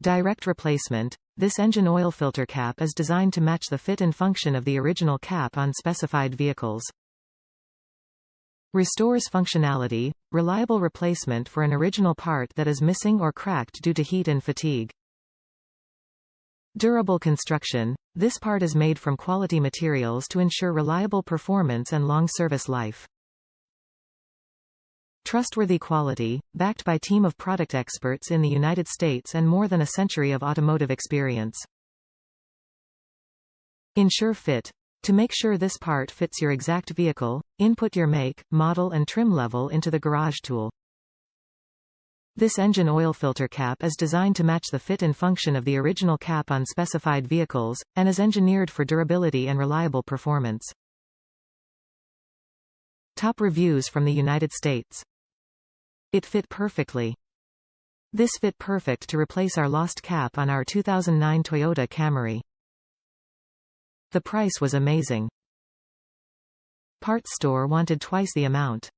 Direct replacement. This engine oil filter cap is designed to match the fit and function of the original cap on specified vehicles. Restores functionality. Reliable replacement for an original part that is missing or cracked due to heat and fatigue. Durable construction. This part is made from quality materials to ensure reliable performance and long service life. Trustworthy quality, backed by a team of product experts in the United States and more than a century of automotive experience. Ensure fit. To make sure this part fits your exact vehicle, input your make, model and trim level into the Garage tool. This engine oil filter cap is designed to match the fit and function of the original cap on specified vehicles, and is engineered for durability and reliable performance. Top reviews from the United States. It fit perfectly. This fit perfect to replace our lost cap on our 2009 Toyota Camry. The price was amazing. Parts store wanted twice the amount.